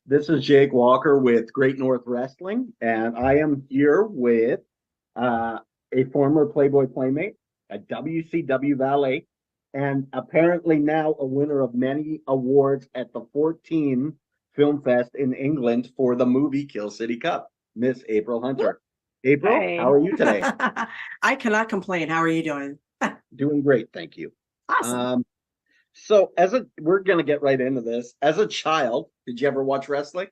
This is Jake Walker with Great North Wrestling, and I am here with uh, a former Playboy Playmate, a WCW valet, and apparently now a winner of many awards at the 14 Film Fest in England for the movie Kill City Cup, Miss April Hunter. April, how Hi. are you today? I cannot complain. How are you doing? Doing great, thank you. Awesome. Um, we're gonna get right into this. As a child, did you ever watch wrestling?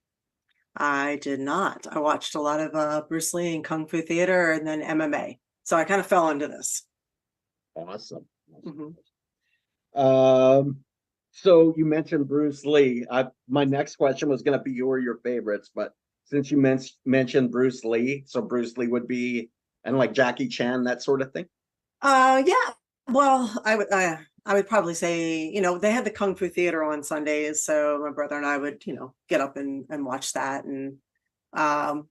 I did not. I watched a lot of Bruce Lee and Kung Fu Theater and then MMA. So I kind of fell into this. Awesome. hmm Um, so you mentioned Bruce Lee. My next question was going to be who are your favorites, but since you mentioned Bruce Lee, so Bruce Lee would be and like Jackie Chan, that sort of thing. Yeah. Well, I would probably say, they had the Kung Fu Theater on Sundays, so my brother and I would, get up and watch that. And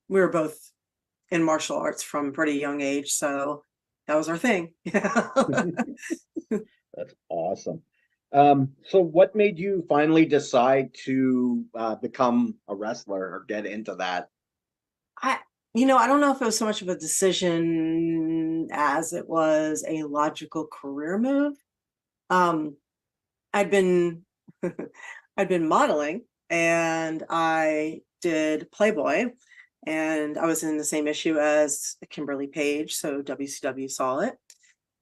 we were both in martial arts from a pretty young age, so that was our thing. That's awesome. So what made you finally decide to become a wrestler or get into that? I, I don't know if it was so much of a decision as it was a logical career move. Um, I'd been I'd been modeling and I did Playboy and I was in the same issue as Kimberly Page, so WCW saw it.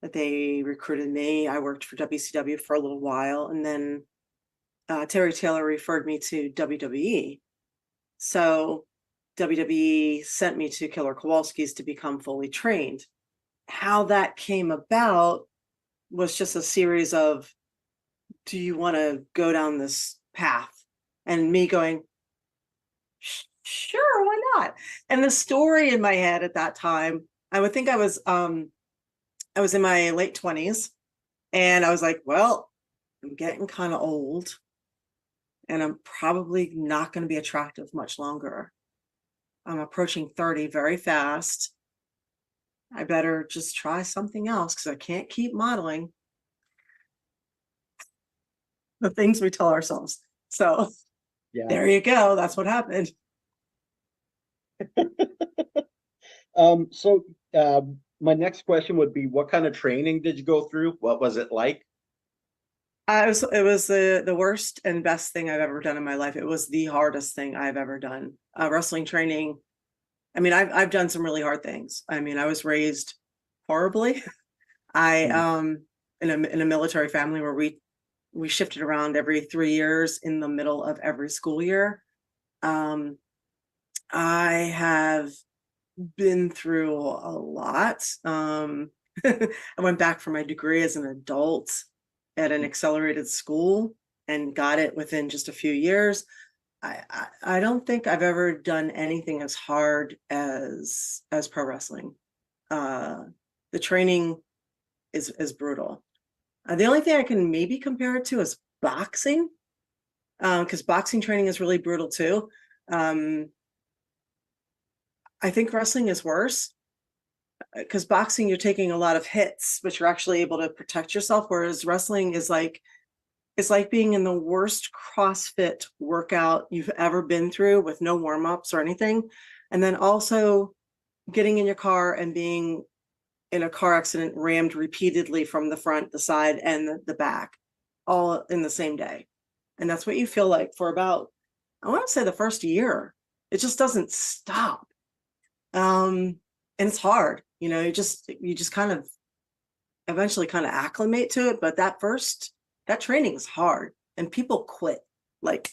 That they recruited me. I worked for WCW for a little while and then Terry Taylor referred me to WWE. So WWE sent me to Killer Kowalski's to become fully trained. How that came about was just a series of, do you want to go down this path? And me going, sure, why not? And the story in my head at that time, I would think I was in my late 20s and I was like, well, I'm getting kind of old and I'm probably not going to be attractive much longer. I'm approaching 30 very fast. I better just try something else because I can't keep modeling the things we tell ourselves. So Yeah. there you go. That's what happened. So my next question would be, what kind of training did you go through? What was it like? It was the worst and best thing I've ever done in my life. It was the hardest thing I've ever done. Wrestling training. I mean, I've done some really hard things. I mean, I was raised horribly. I Mhm. in a military family where we shifted around every 3 years in the middle of every school year. Um, I have been through a lot. I went back for my degree as an adult at an accelerated school and got it within just a few years. I don't think I've ever done anything as hard as pro wrestling. Uh, the training is brutal. The only thing I can maybe compare it to is boxing, because boxing training is really brutal too. Um, I think wrestling is worse because boxing you're taking a lot of hits, but you're actually able to protect yourself. Whereas wrestling is like it's like being in the worst CrossFit workout you've ever been through with no warm-ups or anything. And then also getting in your car and being in a car accident rammed repeatedly from the front, the side, and the back, all in the same day. And that's what you feel like for about, I want to say the first year. It just doesn't stop. And it's hard, you just kind of eventually kind of acclimate to it. But that training is hard and people quit like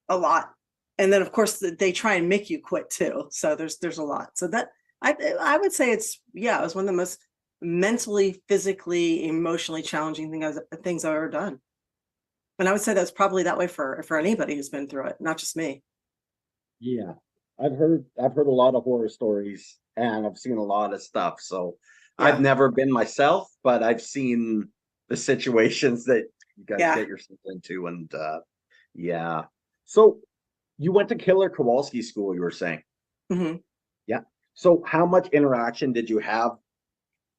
a lot. And then of course they try and make you quit too. So there's a lot. So that I would say it was one of the most mentally, physically, emotionally challenging things I've ever done. And I would say that's probably that way for anybody who's been through it, not just me. Yeah, I've heard a lot of horror stories and I've seen a lot of stuff. So I've Yeah. never been myself, but I've seen the situations that you guys Yeah. get yourself into, and yeah. So you went to Killer Kowalski School, you were saying. hmm Yeah. So how much interaction did you have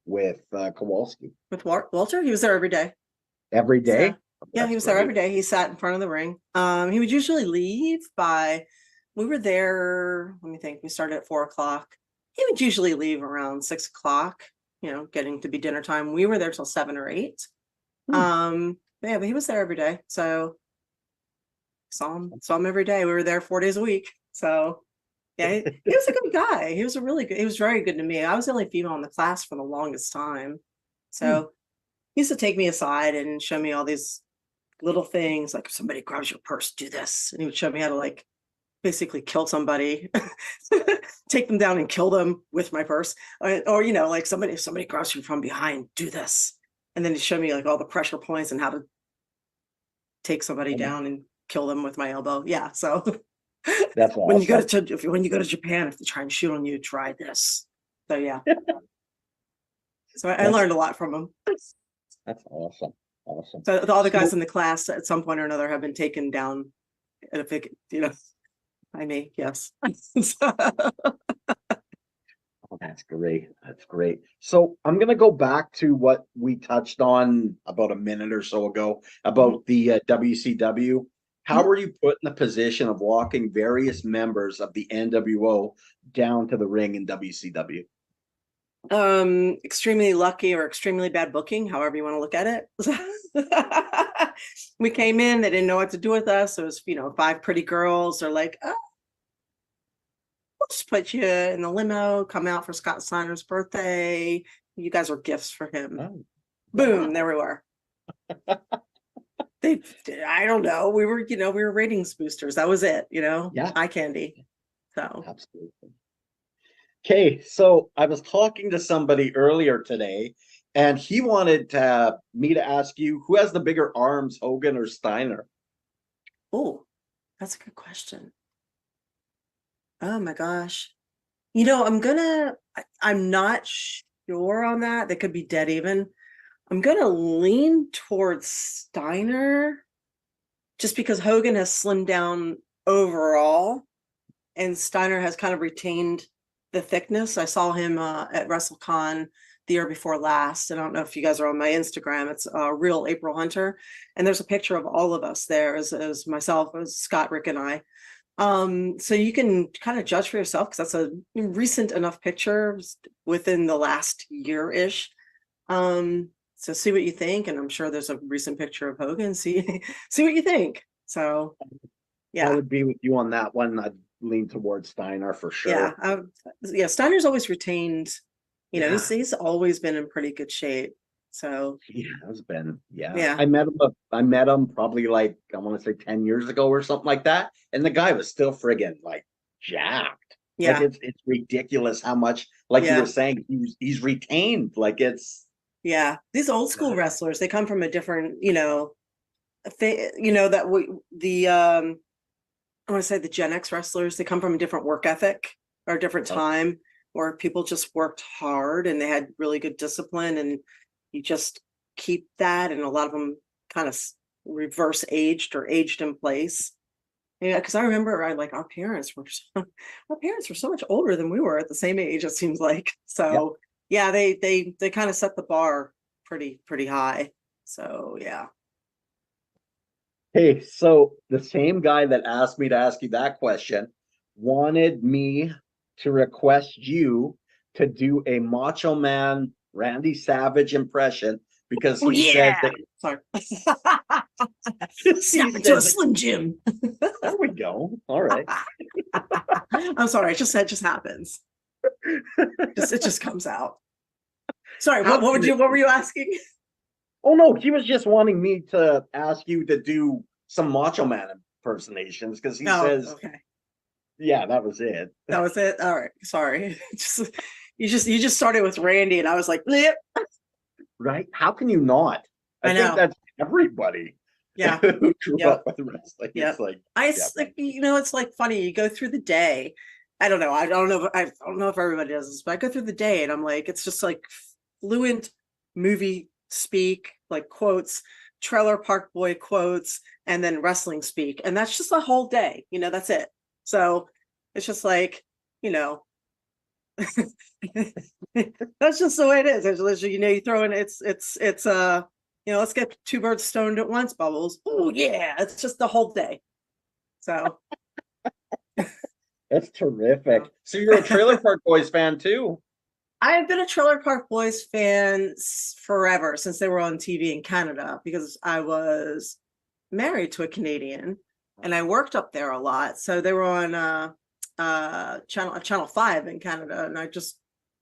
with Kowalski With Walter, he was there every day. every So day? Yeah, he That's was there every great. day. He sat in front of the ring. He would usually leave by, we were there, let me think, we started at 4 o'clock. He would usually leave around 6 o'clock, getting to be dinner time. We were there till 7 or 8. Hmm. Yeah, but he was there every day. So saw him every day. We were there 4 days a week. So yeah, he was a good guy. He was very good to me. I was the only female in the class for the longest time. Hmm. So he used to take me aside and show me all these little things, like if somebody grabs your purse, do this. And he would show me how to like basically kill somebody, take them down and kill them with my purse. Or like if somebody grabs you from behind, do this. And then he showed me like all the pressure points and how to take somebody Oh, down and kill them with my elbow. Yeah. So that's when you go awesome. to Japan, if they try and shoot on you, try this. So yeah. So I That's learned a lot from him. that's awesome. Awesome. So all the guys So in the class at some point or another have been taken down at a big, by me, yes. oh, that's great. That's great. So I'm gonna go back to what we touched on about a minute or so ago Mhm. about the WCW. How Mhm. were you put in the position of walking various members of the NWO down to the ring in WCW? Extremely lucky or extremely bad booking, however you want to look at it. We came in, they didn't know what to do with us. It was, 5 pretty girls. They're like, oh, we'll just put you in the limo, come out for Scott Steiner's birthday. You guys are gifts for him. Oh, Boom, wow. there we were. They, I don't know. We were ratings boosters. That was it, Yeah, eye candy. So, absolutely. Okay, so I was talking to somebody earlier today, and he wanted me to ask you who has the bigger arms, Hogan or Steiner? oh, that's a good question. Oh my gosh. I'm not sure on that. They could be dead even. I'm gonna lean towards Steiner just because Hogan has slimmed down overall and Steiner has kind of retained the thickness. I saw him at WrestleCon the year before last. And I don't know if you guys are on my Instagram. It's Real April Hunter. And there's a picture of all of us there as myself, as Scott, Rick, and I. So you can kind of judge for yourself because that's a recent enough picture within the last year-ish. So see what you think, and I'm sure there's a recent picture of Hogan. See see what you think. So I yeah, would be with you on that one. I'd lean towards Steiner for yeah, sure. yeah. Steiner's always retained. Yeah, He's always been in pretty good shape. So he has been. Yeah, yeah, I met him probably like I want to say 10 years ago or something like that, and the guy was still friggin' like jacked. Like yeah, it's ridiculous how much, like you were yeah, saying, he's retained. Like it's yeah. These old school yeah, wrestlers, they come from a different, that we the I want to say the Gen X wrestlers, they come from a different work ethic or a different oh, time where people just worked hard and they had really good discipline, and you just keep that. And a lot of them kind of reverse aged or aged in place. Yeah, because I remember our parents were our parents were so much older than we were at the same age, it seems like. yeah. So yeah, they kind of set the bar pretty high. So yeah. Hey, so the same guy that asked me to ask you that question wanted me to request you to do a Macho Man Randy Savage impression because Oh he says yeah. that Sorry. he Snap into a says that, Slim Jim. there we go. All right. I'm sorry, it just happens. It just comes out. Sorry, How can what were you asking? Oh no, he was just wanting me to ask you to do some Macho Man impersonations because he Oh, says, okay. yeah, that was it. That was it. All right. Sorry. You just started with Randy and I was like, "Blip." Right? How can you not? I I think know. that's everybody Yeah. who grew Yep. up with wrestling. It's Yep. like, yeah, Like, it's like funny. You go through the day. I don't know. I don't know if everybody does this, but I go through the day and I'm like, it's just like fluent movie speak, like quotes, Trailer Park Boy quotes, and then wrestling speak. And that's just a whole day. That's it. So it's just like, you know, that's just the way it is. It's literally, you throw in it's let's get two birds stoned at once, Bubbles. Oh yeah, it's just the whole day. So That's terrific. So you're a Trailer Park Boys fan too? I've been a Trailer Park Boys fan forever, since they were on TV in Canada, because I was married to a Canadian and I worked up there a lot. So they were on channel 5 in Canada, and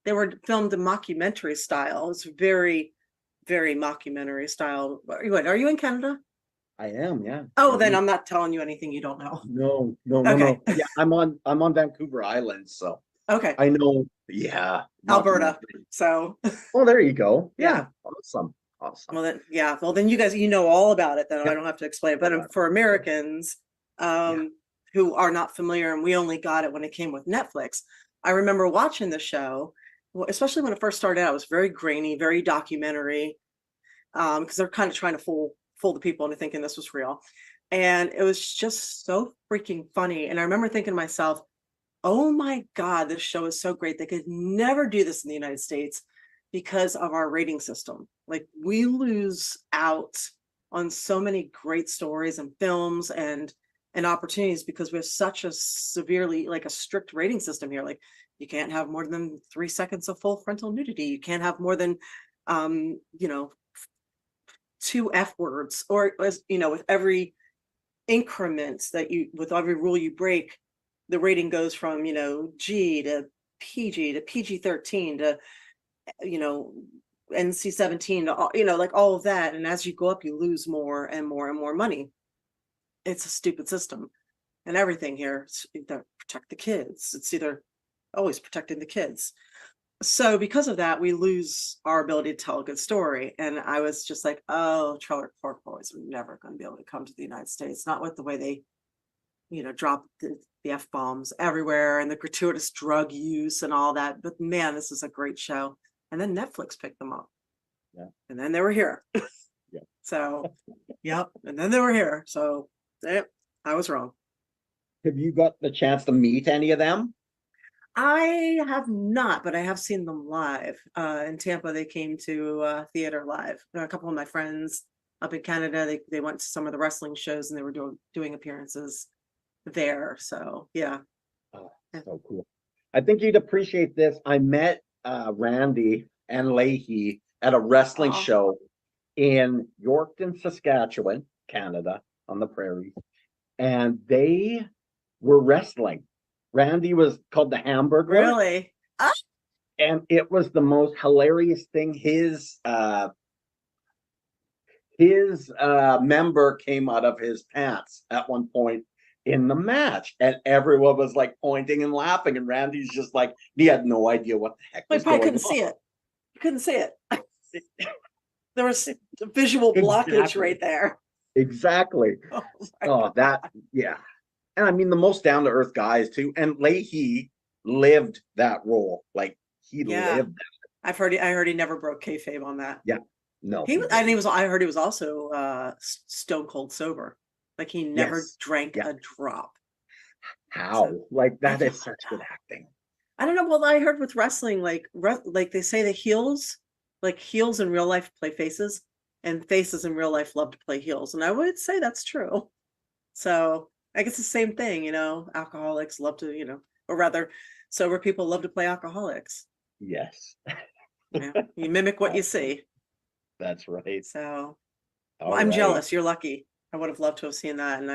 they were filmed in mockumentary style. It's very, very mockumentary style. Are you in Canada? I am, yeah. Oh, then I'm not telling you anything you don't know. No. Okay. Yeah, I'm on Vancouver Island, so Okay. I know. Yeah, Alberta. So Oh, there you go. Yeah. Awesome. well then you guys know all about it, then I don't have to explain it. But for Americans who are not familiar, and we only got it when it came with Netflix, I remember watching the show, especially when it first started out. It was very grainy, very documentary, because they're kind of trying to fool the people into thinking this was real. And it was just so freaking funny. And I remember thinking to myself, oh my God, this show is so great. They could never do this in the United States because of our rating system. Like, we lose out on so many great stories and films and opportunities because we have such a severely, like, a strict rating system here. Like, you can't have more than 3 seconds of full frontal nudity. You can't have more than 2 F words, or with every increment with every rule you break, the rating goes from G to PG to PG-13 to NC-17 to all of that. And as you go up, you lose more and more and more money. It's a stupid system. And everything here, it's either protect the kids. It's either always protecting the kids. So because of that, we lose our ability to tell a good story. And I was just like, oh, Trailer Park Boys are never going to be able to come to the United States. Not with the way they, drop the F-bombs everywhere and the gratuitous drug use and all that. But man, this is a great show. And then Netflix picked them up. Yeah. And then they were here. Yeah. So, yep. And then they were here. So I was wrong. Have you got the chance to meet any of them? I have not, but I have seen them live. In Tampa, they came to theater live. A couple of my friends up in Canada, they went to some of the wrestling shows and they were doing appearances there. So yeah. Oh, so cool. I think you'd appreciate this. I met Randy and Leahy at a wrestling show in Yorkton, Saskatchewan, Canada, on the prairies, and they were wrestling. Randy was called the Hamburger. Really? And it was the most hilarious thing. His member came out of his pants at one point in the match, and everyone was like pointing and laughing, and Randy's just like, he had no idea what the heck was going on. Couldn't see it. You couldn't see it. There was a visual blockage right there. Exactly. Yeah. And I mean, the most down-to-earth guys too. And Leahy lived that role. Like, he lived that. I heard he never broke kayfabe on that. Yeah. No. I heard he was also stone cold sober. Like, he never drank a drop. How? So, like, that is such good acting. I don't know. Well, I heard with wrestling, like they say the heels in real life play faces, and faces in real life love to play heels. And I would say that's true. So I guess the same thing, alcoholics love to, or rather, sober people love to play alcoholics. Yes. You mimic what you see. That's right. So I'm jealous. You're lucky. I would have loved to have seen that. And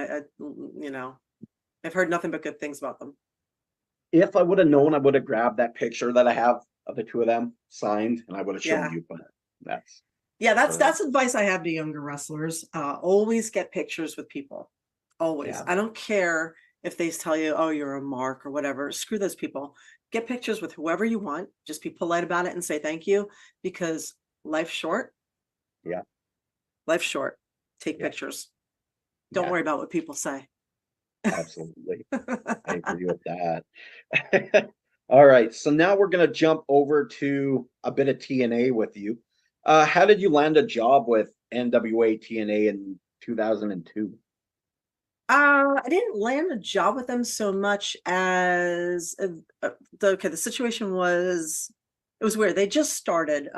I've heard nothing but good things about them. If I would have known, I would have grabbed that picture that I have of the two of them signed, and I would have shown you, but that's advice I have to younger wrestlers. Always get pictures with people. Always. I don't care if they tell you, oh, you're a mark or whatever. Screw those people. Get pictures with whoever you want. Just be polite about it and say thank you, because life's short. Yeah. Life's short. Take pictures. Don't worry about what people say. Absolutely. I agree with that. All right. So now we're going to jump over to a bit of TNA with you. How did you land a job with NWA TNA in 2002? I didn't land a job with them so much as the situation was, it was weird. They just started.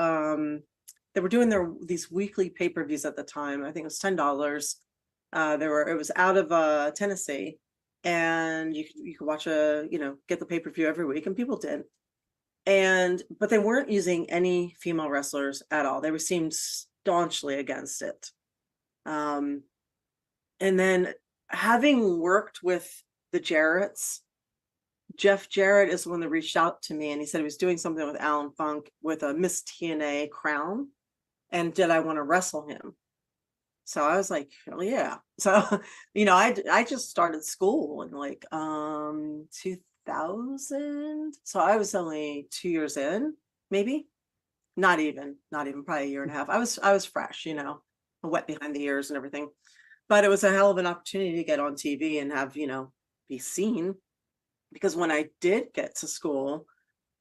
they were doing these weekly pay-per-views at the time. I think it was $10. It was out of Tennessee, and you could watch get the pay-per-view every week, and people did. But they weren't using any female wrestlers at all. They seemed staunchly against it. And then having worked with the Jarretts, Jeff Jarrett is the one that reached out to me, and he said he was doing something with Alan Funk with a Miss TNA crown, and did I want to wrestle him? So I was like, hell yeah. So, I just started school in like 2000. So I was only 2 years in, maybe. Not even, probably a year and a half. I was fresh, wet behind the ears and everything. But it was a hell of an opportunity to get on TV and have, be seen. Because when I did get to school,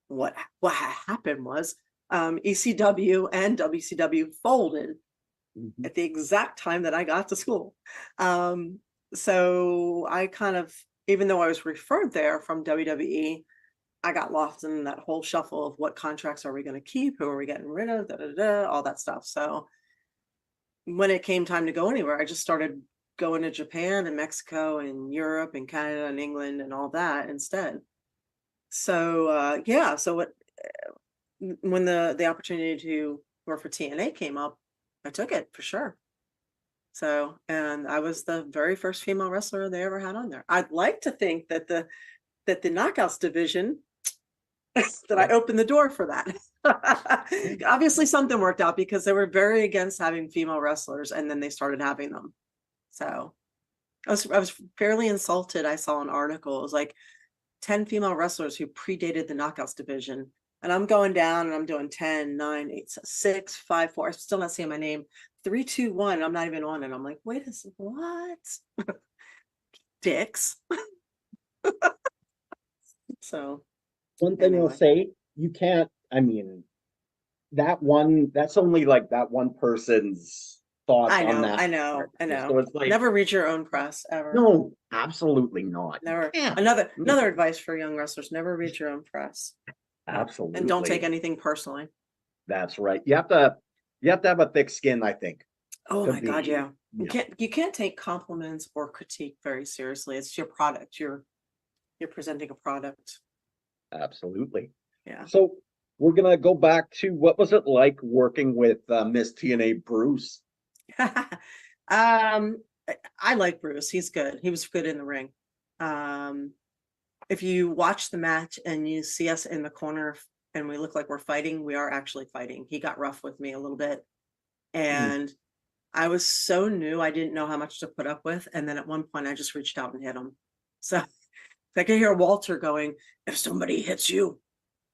what happened was ECW and WCW folded at the exact time that I got to school. So I kind of, even though I was referred there from WWE, I got lost in that whole shuffle of what contracts are we going to keep, who are we getting rid of, all that stuff. So when it came time to go anywhere, I just started going to Japan and Mexico and Europe and Canada and England and all that instead. So when the opportunity to work for TNA came up, I took it for sure. So, and I was the very first female wrestler they ever had on there. I'd like to think that the Knockouts division that I opened the door for that. Obviously something worked out, because they were very against having female wrestlers, and then they started having them. So I was fairly insulted. I saw an article. It was like 10 female wrestlers who predated the Knockouts division. And I'm going down and I'm doing 10, 9, 8, 6, 5, 4. I'm still not seeing my name. 3, 2, 1. I'm not even on it. I'm like, wait a second, what? Dicks. So one thing I'll say, you can't, that's only like that one person's thoughts on that. I know. So it's like, never read your own press ever. no, absolutely not. Never. Another advice for young wrestlers: never read your own press. Absolutely. And don't take anything personally. That's right. You have to have a thick skin, I think. Oh my God, yeah. You can't take compliments or critique very seriously. It's your product. You're presenting a product. Absolutely. Yeah. So we're gonna go back to, what was it like working with Miss TNA Bruce? I like Bruce. He's good. He was good in the ring. If you watch the match and you see us in the corner and we look like we're fighting, we are actually fighting. He got rough with me a little bit, and I was so new, I didn't know how much to put up with. And then at one point I just reached out and hit him. So I could hear Walter going, if somebody hits you,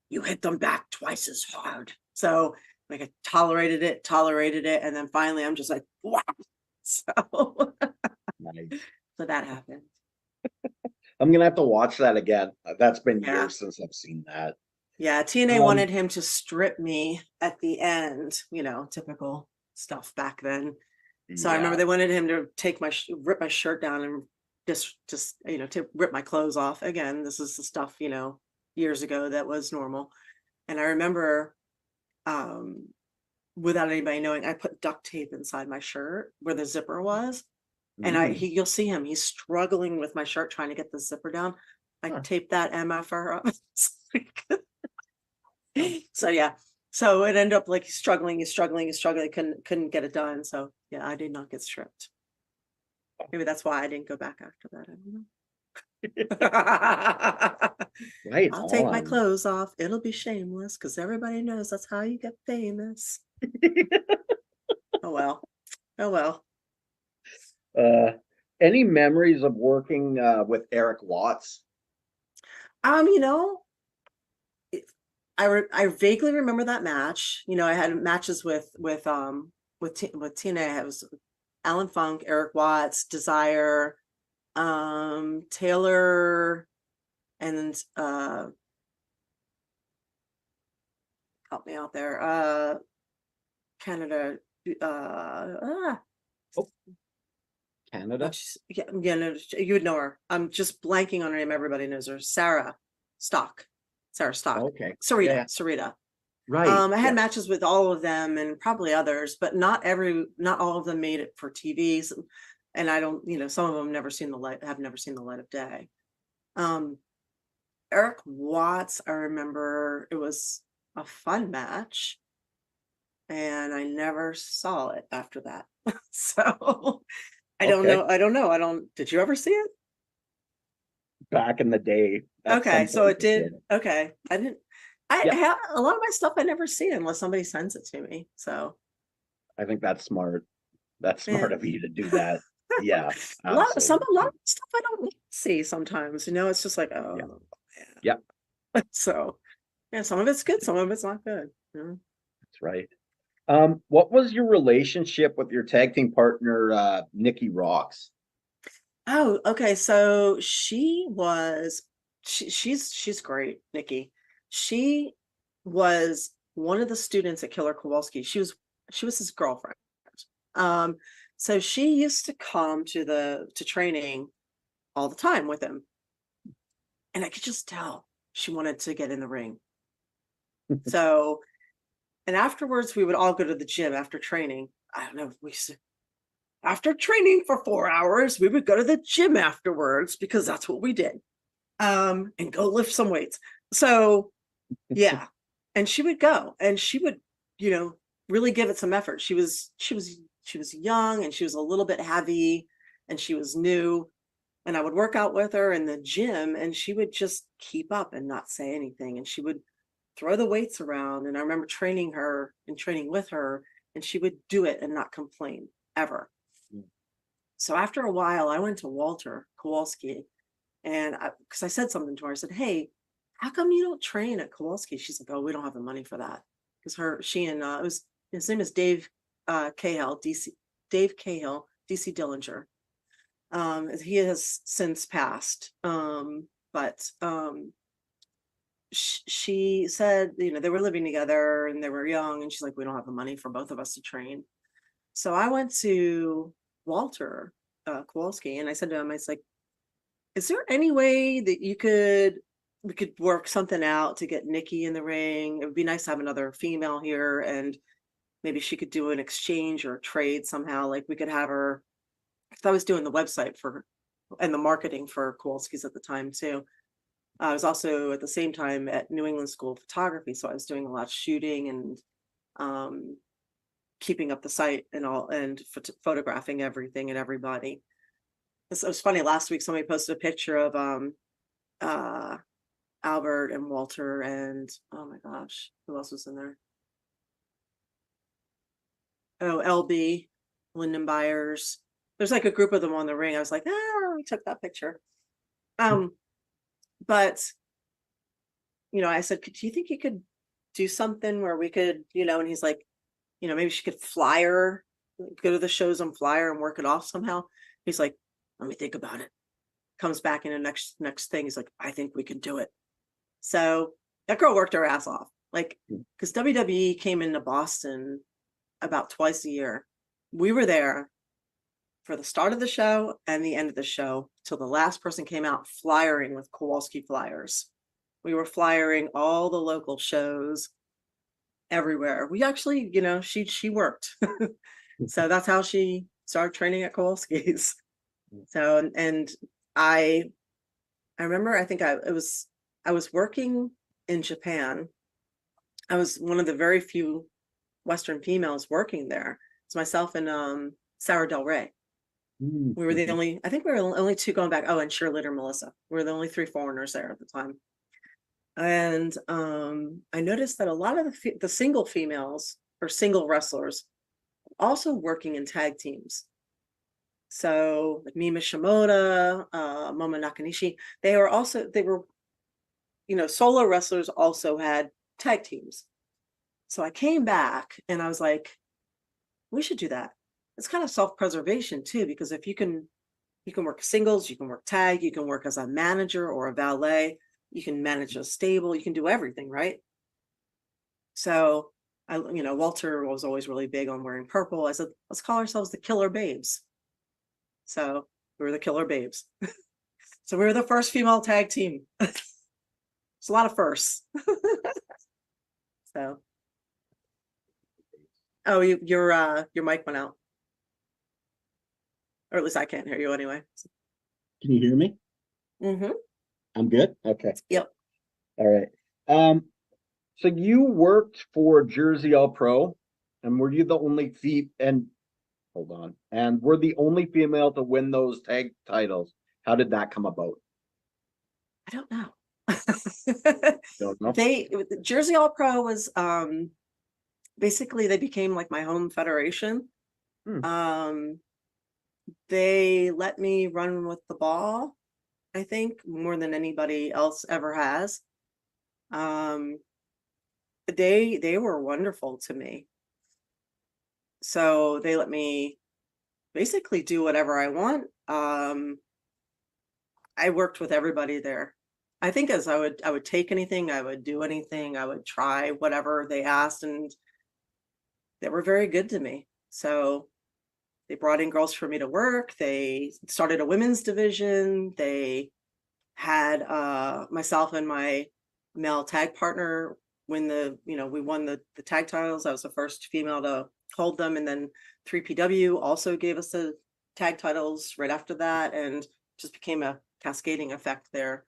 you hit them back twice as hard. So like I tolerated it. And then finally I'm just like, wow. So, Nice. So that happened. I'm gonna have to watch that again. That's been years since I've seen that. Yeah, TNA wanted him to strip me at the end, typical stuff back then. So I remember they wanted him to take rip my shirt down and just to rip my clothes off. Again, this is the stuff, years ago that was normal. And I remember, without anybody knowing, I put duct tape inside my shirt where the zipper was. And you'll see him, he's struggling with my shirt, trying to get the zipper down. I taped that MFR up. So yeah. So it ended up like he's struggling, couldn't get it done. So yeah, I did not get stripped. Maybe that's why I didn't go back after that. I don't know. Right. I'll take my clothes off. It'll be shameless, because everybody knows that's how you get famous. Oh well. Any memories of working with Eric Watts? I vaguely remember that match. I had matches with TNA. It was Alan Funk, Eric Watts, Desire, Taylor, and help me out there. Canada. Canada? Yeah, no, you would know her. I'm just blanking on her name. Everybody knows her. Sarah Stock. Okay. Sarita. Right. I had Yeah. matches with all of them and probably others, but not all of them made it for TVs. And I don't, some of them have never seen the light of day. Um, Eric Watts, I remember it was a fun match and I never saw it after that. So I don't Okay. know. Did you ever see it? Back in the day, at Okay, some so point it I did. did. Okay. I didn't, I Yeah. have a lot of my stuff I never see unless somebody sends it to me. So I think that's smart. That's yeah. smart of you to do that. Yeah, A lot absolutely. of stuff I don't see sometimes, it's just like, Yeah. oh Yeah, man. So yeah, some of it's good, some of it's not good. that's right. What was your relationship with your tag team partner, Nikki Rocks? Oh, okay. So she's great, Nikki. She was one of the students at Killer Kowalski. She was his girlfriend. Um, so she used to come to training all the time with him. And I could just tell she wanted to get in the ring. So, and afterwards we would all go to the gym after training. I don't know, after training for 4 hours, we would go to the gym afterwards because that's what we did. And go lift some weights. So yeah. And she would go and she would, you know, really give it some effort. She was young and she was a little bit heavy and she was new. And I would work out with her in the gym and she would just keep up and not say anything. And she would throw the weights around. And I remember training her and training with her, and she would do it and not complain ever. Mm. So after a while, I went to Walter Kowalski and because I said something to her, I said, "Hey, how come you don't train at Kowalski?" She's like, "Oh, we don't have the money for that." Because she and it was his name is Dave Cahill, Dave Cahill, DC Dillinger. He has since passed. But she said, they were living together and they were young, and she's like, "We don't have the money for both of us to train." So I went to Walter Kowalski and I said to him, I was like, "Is there any way that we could work something out to get Nikki in the ring? It would be nice to have another female here, and maybe she could do an exchange or a trade somehow. Like we could have her." Because I was doing the website and the marketing for Kowalski's at the time too. I was also at the same time at New England School of Photography, so I was doing a lot of shooting and um, keeping up the site and all, and photographing everything and everybody. It was funny. Last week, somebody posted a picture of uh, Albert and Walter and, oh my gosh, who else was in there? Oh, LB, Lyndon Byers. There's like a group of them on the ring. I was like, we took that picture. Um, but I said, "Do you think you could do something where we could, and he's like, maybe she could flyer, go to the shows on flyer and work it off somehow." He's like, "Let me think about it." Comes back in the next thing. He's like, "I think we can do it." So that girl worked her ass off. Like, because WWE came into Boston about twice a year. We were there for the start of the show and the end of the show till the last person came out flyering with Kowalski flyers. We were flyering all the local shows everywhere. We actually, she worked. So that's how she started training at Kowalski's. So, and I remember, I think I was working in Japan. I was one of the very few Western females working there. It's myself and Sarah Del Rey. We were the Mhm. only, I think we were the only two going back. Oh, and Cheerleader Melissa. We were the only three foreigners there at the time. And I noticed that a lot of the single females or single wrestlers also working in tag teams. So like Mima Shimoda, Momo Nakanishi, they were, solo wrestlers also had tag teams. So I came back and I was like, we should do that. It's kind of self-preservation too, because if you can work singles, you can work tag, you can work as a manager or a valet, you can manage a stable, you can do everything, right? So Walter was always really big on wearing purple. I said, let's call ourselves the Killer Babes. So we were the Killer Babes. So we were the first female tag team. It's a lot of firsts. So Oh, your mic went out. Or at least I can't hear you anyway. Can you hear me? Mm-hmm. I'm good? Okay. Yep. All right. So you worked for Jersey All Pro, and were you the only and hold on, and were the only female to win those tag titles? How did that come about? I don't know. Don't know. Jersey All Pro was basically they became like my home federation. Hmm. They let me run with the ball, I think, more than anybody else ever has. They were wonderful to me. So they let me basically do whatever I want. I worked with everybody there. I think as I would take anything, I would do anything, I would try whatever they asked, and they were very good to me. So they brought in girls for me to work. They started a women's division. They had myself and my male tag partner win we won the tag titles. I was the first female to hold them, and then 3PW also gave us the tag titles right after that, and just became a cascading effect there.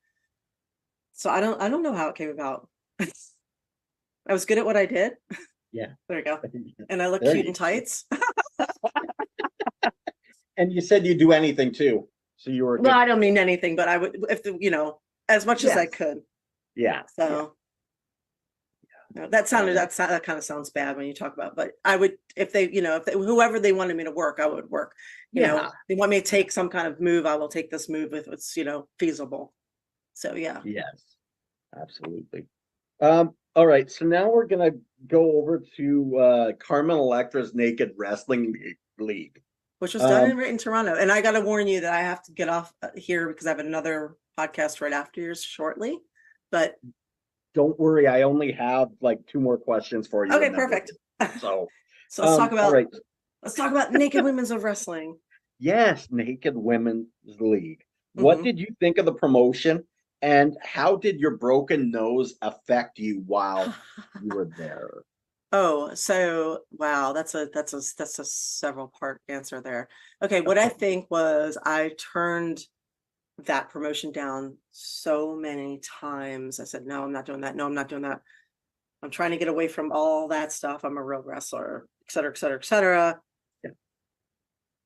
So I don't know how it came about. I was good at what I did. Yeah. There you go. And I look There cute you in tights. And you said you'd do anything too. So you were Well, good. I don't mean anything, but I would, if as much as I Yes. could. Yeah. So that kind of sounds bad when you talk about, but I would, if they, whoever they wanted me to work, I would work. Yeah. They want me to take some kind of move, I will take this move if it's, feasible. So yeah. Yes. Absolutely. All right. So now we're gonna go over to Carmen Electra's Naked Wrestling League. Which was done right in Toronto. And I got to warn you that I have to get off here because I have another podcast right after yours shortly. But don't worry, I only have like 2 more questions for you. Okay, perfect. So let's talk about all right. Let's talk about Naked Women's of Wrestling. Yes, Naked Women's League. What did you think of the promotion, and how did your broken nose affect you while you were there? Oh, so wow, that's a several part answer there. Okay, what I think was I turned that promotion down so many times. I said, no, I'm not doing that. No, I'm not doing that. I'm trying to get away from all that stuff. I'm a real wrestler, et cetera, et cetera, et cetera. Yeah.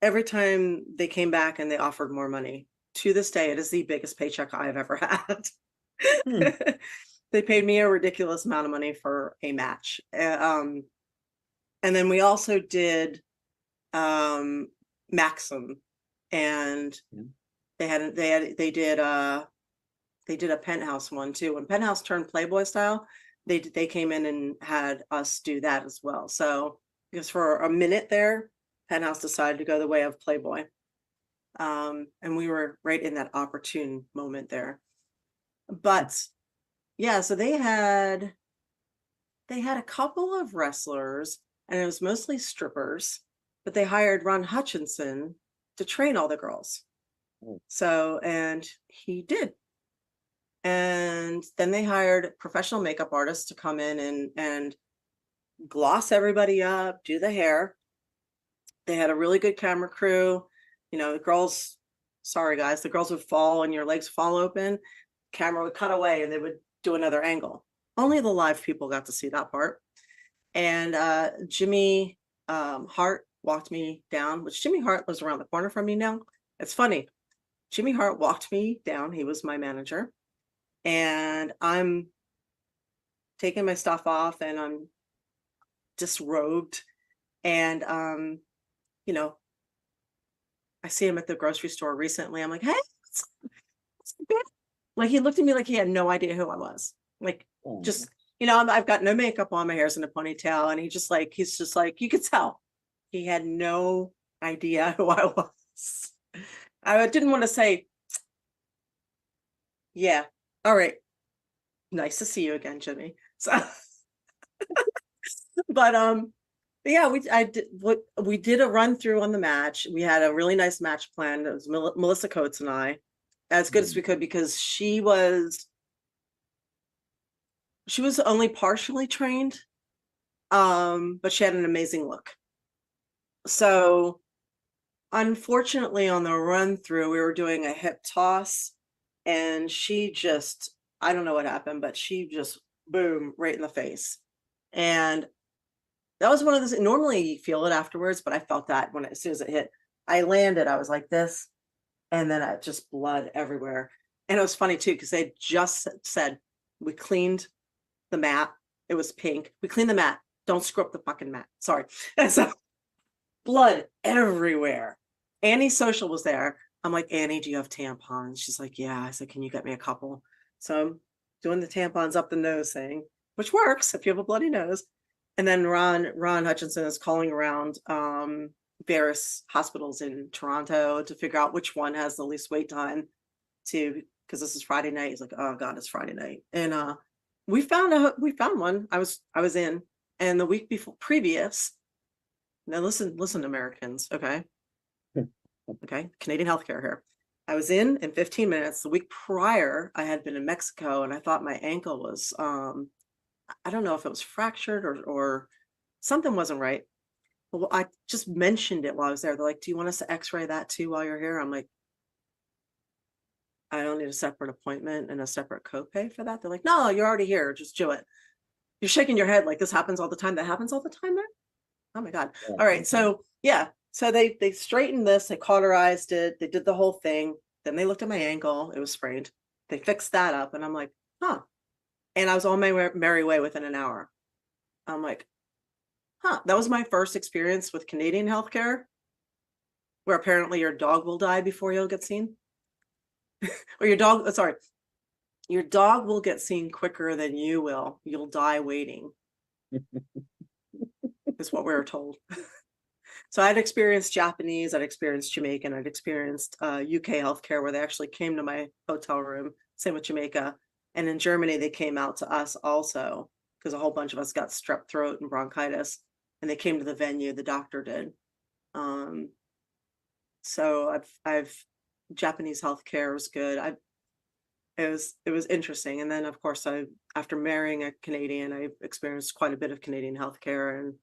Every time they came back and they offered more money, to this day, it is the biggest paycheck I've ever had. They paid me a ridiculous amount of money for a match. And then we also did Maxim, and they did a Penthouse one too. When Penthouse turned Playboy style, they came in and had us do that as well. So because for a minute there, Penthouse decided to go the way of Playboy. And we were right in that opportune moment there. But yeah, so they had a couple of wrestlers, and it was mostly strippers, but they hired Ron Hutchinson to train all the girls. So, and he did. And then they hired professional makeup artists to come in and gloss everybody up, do the hair. They had a really good camera crew. The girls, sorry guys, the girls would fall and your legs fall open. Camera would cut away and they would do another angle. Only the live people got to see that part. And Jimmy Hart walked me down, which Jimmy Hart lives around the corner from me now. It's funny. Jimmy Hart walked me down. He was my manager. And I'm taking my stuff off and I'm disrobed. And, I see him at the grocery store recently. I'm like, hey, what's like, he looked at me like he had no idea who I was. Like, just, I've got no makeup on, my hair's in a ponytail. And he's just like, you could tell he had no idea who I was. I didn't want to say, yeah, all right, nice to see you again, Jimmy. So, but yeah, we did a run through on the match. We had a really nice match planned. It was Melissa Coates and I, as good as we could, because she was only partially trained. But she had an amazing look. So unfortunately, on the run through, we were doing a hip toss, and she just, I don't know what happened, but she just boom right in the face. And that was one of those, normally you feel it afterwards, but I felt that when as soon as it hit, I landed, I was like this, and then I just blood everywhere. And it was funny too, because they just said, we cleaned the mat. It was pink. We cleaned the mat. Don't screw up the fucking mat. Sorry. And so blood everywhere. Annie Social was there. I'm like, Annie, do you have tampons? She's like, yeah. I said, can you get me a couple? So I'm doing the tampons up the nose thing, which works if you have a bloody nose. And then Ron Hutchinson is calling around various hospitals in Toronto to figure out which one has the least wait time to, because this is Friday night. He's like, oh God, it's Friday night. And we found one. I was in, and the week before previous. Now listen, Americans, okay? Okay, Canadian healthcare here. I was in 15 minutes. The week prior, I had been in Mexico, and I thought my ankle was I don't know if it was fractured or something wasn't right. Well, I just mentioned it while I was there. They're like, do you want us to x-ray that too while you're here? I'm like, I don't need a separate appointment and a separate copay for that. They're like, no, you're already here. Just do it. You're shaking your head like this happens all the time. That happens all the time there? Oh my God. Yeah. All right. So yeah. So they straightened this, they cauterized it, they did the whole thing. Then they looked at my ankle. It was sprained. They fixed that up. And I'm like, huh. And I was on my merry way within an hour. I'm like, huh. That was my first experience with Canadian healthcare, where apparently your dog will die before you'll get seen. Or your dog will get seen quicker than you will. You'll die waiting. Is what we were told. So I'd experienced Japanese, I'd experienced Jamaican, I'd experienced UK healthcare where they actually came to my hotel room, same with Jamaica. And in Germany, they came out to us also because a whole bunch of us got strep throat and bronchitis, and they came to the venue, the doctor did. So I've Japanese healthcare was good. It was interesting. And then of course after marrying a Canadian, I experienced quite a bit of Canadian healthcare, and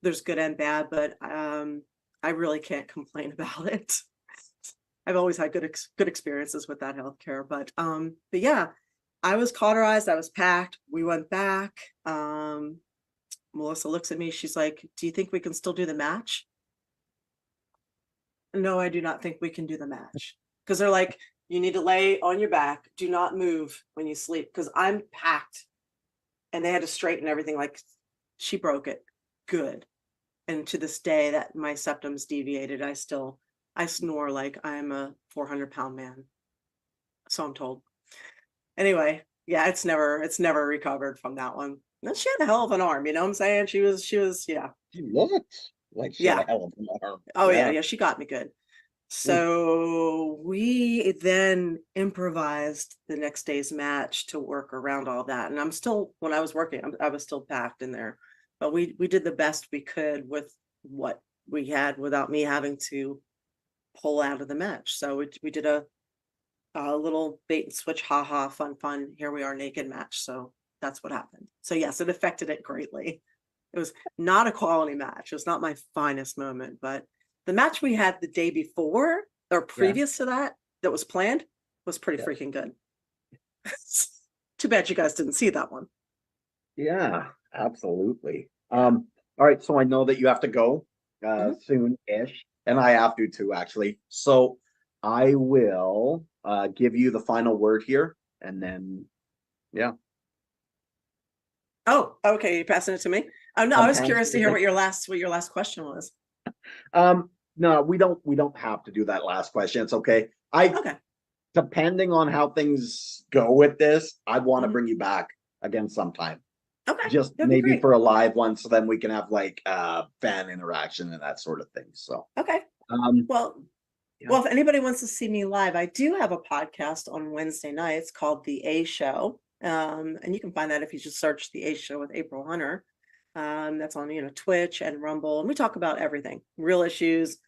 there's good and bad, but I really can't complain about it. I've always had good experiences with that healthcare, but yeah, I was cauterized, I was packed, we went back. Melissa looks at me, she's like, do you think we can still do the match? No, I do not think we can do the match. Because they're like, you need to lay on your back, do not move when you sleep, because I'm packed. And they had to straighten everything, like she broke it good. And to this day that my septum's deviated, I snore like I'm a 400-pound man. So I'm told. Anyway, yeah, it's never recovered from that one. And she had a hell of an arm, you know what I'm saying? She was, yeah. She looked like she had a hell of an arm. Oh yeah, she got me good. So we then improvised the next day's match to work around all that. And when I was working, I was still packed in there, but we did the best we could with what we had without me having to pull out of the match. So we did a little bait and switch, haha, fun, here we are naked match. So that's what happened. So yes, it affected it greatly. It was not a quality match. It was not my finest moment, but the match we had the day before or previous to that was planned was pretty freaking good. Too bad you guys didn't see that one. Yeah, absolutely. All right, so I know that you have to go soon-ish, and I have to too, actually. So I will give you the final word here, and then Oh, okay. You're passing it to me. Oh no, I was curious to hear what your last question was. No, we don't have to do that last question. It's okay. Depending on how things go with this, I want to bring you back again sometime. Okay. Just maybe for a live one, so then we can have like fan interaction and that sort of thing. So okay. Well, if anybody wants to see me live, I do have a podcast on Wednesday nights called The A Show. And you can find that if you just search The A Show with April Hunter. That's on Twitch and Rumble, and we talk about everything, real issues,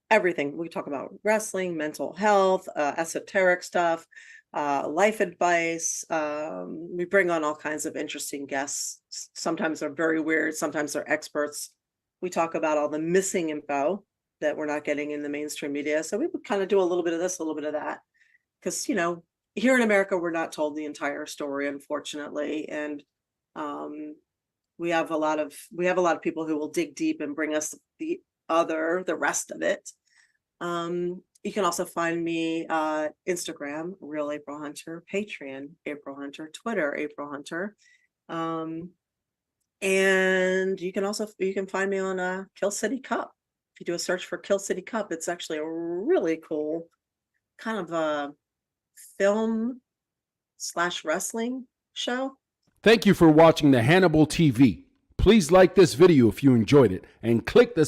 everything. We talk about wrestling, mental health, esoteric stuff. life advice. We bring on all kinds of interesting guests. Sometimes they're very weird, sometimes they're experts. We talk about all the missing info that we're not getting in the mainstream media. So we would kind of do a little bit of this, a little bit of that. Because, here in America, we're not told the entire story, unfortunately. And we have a lot of people who will dig deep and bring us the rest of it. You can also find me Instagram, Real April Hunter, Patreon, April Hunter, Twitter, April Hunter. And you can find me on Kill City Cup. If you do a search for Kill City Cup, it's actually a really cool kind of a film/wrestling show. Thank you for watching the Hannibal TV. Please like this video if you enjoyed it and click the